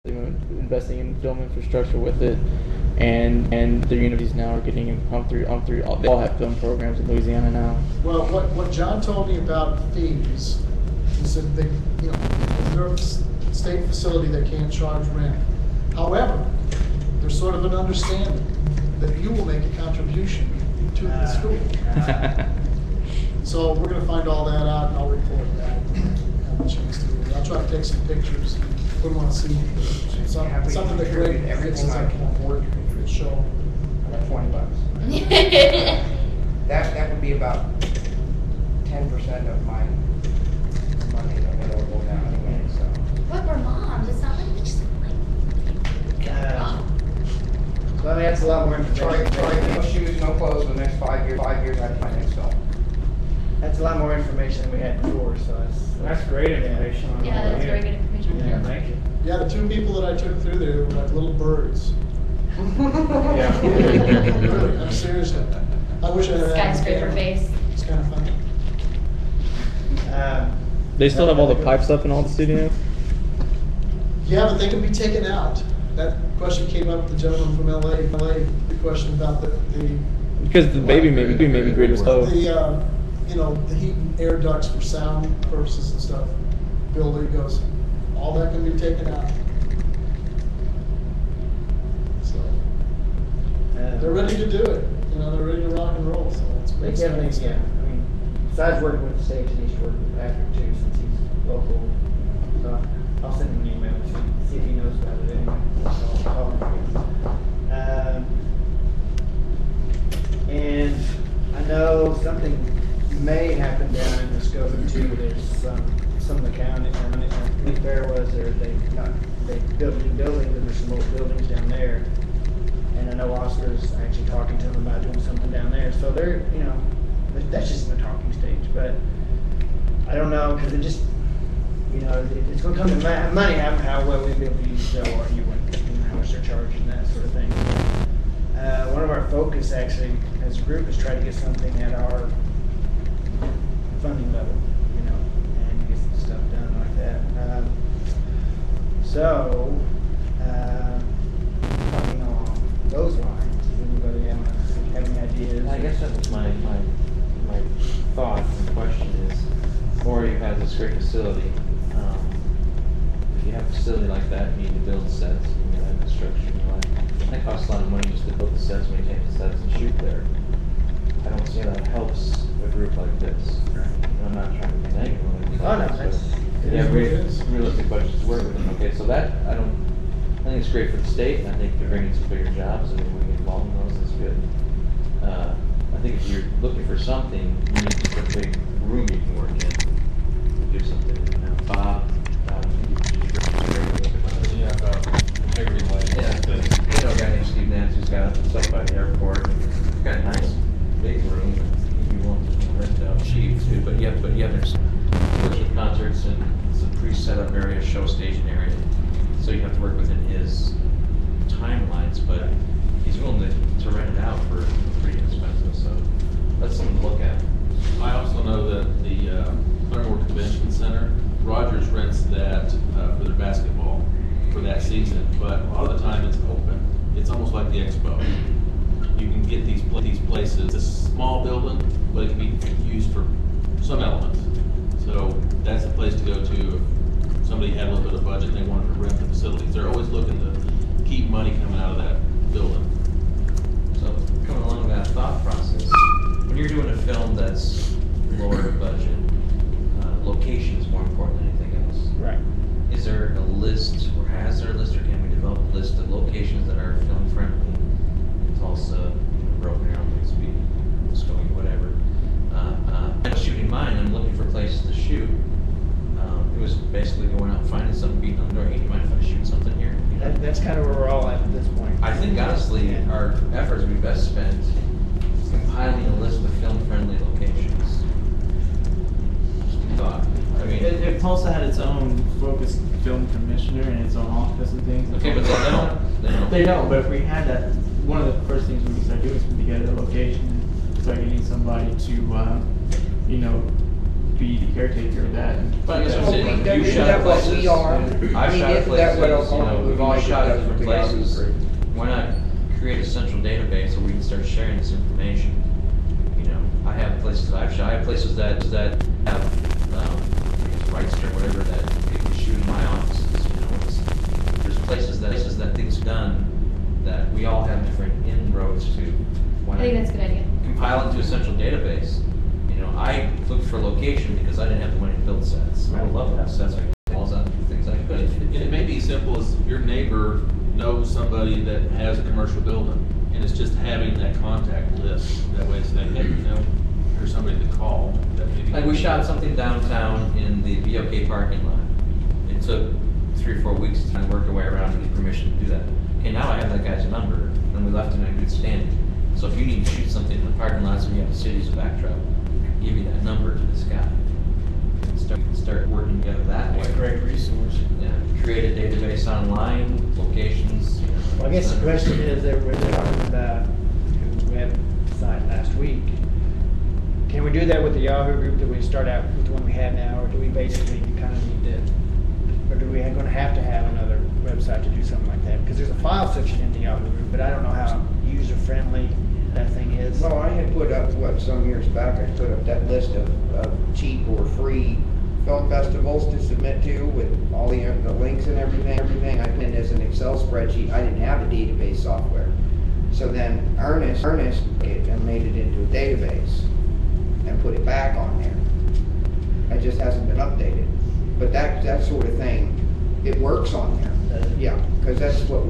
investing in film infrastructure with it, and the universities now are getting pumped through. They all have film programs in Louisiana now. Well, what John told me about fees, he said they, if they're a state facility, they can't charge rent. However, there's sort of an understanding that you will make a contribution to the school. So we're going to find all that out, and I'll report that. Have a chance to do it. I'll try to take some pictures. We want to see something that Greg everything I can afford to contribute. Show. I got $20. That would be about 10% of my money available now anyway. So. What we're moms? It's not like we just So that's a lot more information. Sorry, no shoes, no clothes for the next 5 years. 5 years I'd find next film. That's a lot more information than we had before, so that's great information. Yeah, that's very good information. Yeah, thank you. Yeah, the two people that I took through there were like little birds. Yeah. Really, I'm serious. I wish I had Skyscraper face. It's kind of funny. They still have all the pipes up in all the studios? Yeah, but they can be taken out. That question came up with the gentleman from LA, the question about the Because the baby grid was low. the heat and air ducts for sound purposes and stuff. Bill Lee goes, all that can be taken out. So they're ready to do it. They're ready to rock and roll. So it's They definitely, yeah. I mean, besides working with the stage, he needs to work with Patrick too, since he's local. So I'll send him an email to see if he knows about it anyway. So I'll call him. And I know something may happen down in Muskogee too. There's some of the county, Fair was there. They built new buildings, and there's some old buildings down there. And I know Oscar's actually talking to them about doing something down there. So they're, that's just in the talking stage. But I don't know, because it just, it's going to come to money, how well we'll be able to use ORU and how much they're charging, that sort of thing. One of our focus actually as a group is try to get something at our funding level, and get some stuff done like that. Talking along those lines, does anybody have any ideas? I guess that was my thought and question is, ORU has this great facility. If you have a facility like that, you need to build sets, you have construction, that costs a lot of money just to build the sets, maintain the sets, and shoot there. I don't see how that helps a group like this. I'm not trying to be negative. Oh no, that's realistic budgets to work with them. Okay, so that I think it's great for the state. I think they're bringing some bigger jobs, and we get involved in those. That's good. I think if you're looking for something, you need to put a big room you can work in. Do something. Bob, integrity lighting. Yeah, a guy named Steve Nance who's got stuff by the airport. He's got a nice big room. You want to rent it out cheap too, but yeah, there's worship concerts and some pre-set up area, show station area. So you have to work within his timelines, but he's willing to rent it out for pretty inexpensive. So that's something to look at. I also know that the Underwood Convention Center, Rogers rents that for their basketball for that season, but a lot of the time it's open. It's almost like the expo. You can get these places. It's a small building, but it can be used for some elements. So that's a place to go to if somebody had a little bit of budget and they wanted to rent the facilities. They're always looking to keep money coming out of that building. So coming along that thought process, when you're doing a film that's lower budget, location is more important than anything else. Right. Is there a list, or has there a list, or can we develop a list of locations that are film friendly in Tulsa, Broken Arrow, Bixby, Muskogee, whatever? Shooting mine, I'm looking for places to shoot. It was basically going out and finding something, beating on the door. Hey, do you mind if I shoot something here? That's kind of where we're all at this point. I think honestly, our efforts would be best spent compiling a list of film-friendly locations. Just a thought. I mean, If Tulsa had its own focused film commissioner and its own office and things. okay, but they don't. They don't, but if we had that, one of the first things we could start doing is put together a location and start getting somebody to, be caretaker of that. And But I guess I'm Well, saying, we- you isn't shot that what places. we are? I've I mean, shot isn't that what places, you know, we've we've always shot at done different with the Yahoo places. group? Why not create a central database so we can start sharing this information? You know, I have places I've shot, I have places that have, rights or whatever that people shoot in my offices, you know, there's places that things are done that we all have different inroads to. Why I think not that's a good idea. compile into a central database? You know, I looked for location because I didn't have the money to build sets. I would love to have sets, I could all that things I But could. it may be as simple as your neighbor knows somebody that has a commercial building, and it's just having that contact list. That way it's like, hey, you know, there's somebody to call. That maybe. Like we shot something downtown in the BOK parking lot. It took 3 or 4 weeks to kind of work our way around to get permission to do that. Okay, now I have that guy's number, and we left him in good standing. So if you need to shoot something in the parking lots and you have the city's backdrop, give me that number to this guy. Start working together that way. It's a great resource. Yeah, create a database online, locations. You know, Well, I guess the question is, that we're talking about, who we had signed last week. Can we do that with the Yahoo group? Do we start out with the one we have now, or do we basically kind of need to, or do we gonna have to have another website to do something like that? Because there's a file section in the Yahoo group, but I don't know how user-friendly that thing is. Well, I had put up, some years back, I put up that list of cheap or free film festivals to submit to with all the links and everything. I put it as an Excel spreadsheet. I didn't have the database software. So then Ernest it and made it into a database and put it back on there. It just hasn't been updated. But that sort of thing, it works on there. Yeah, because that's what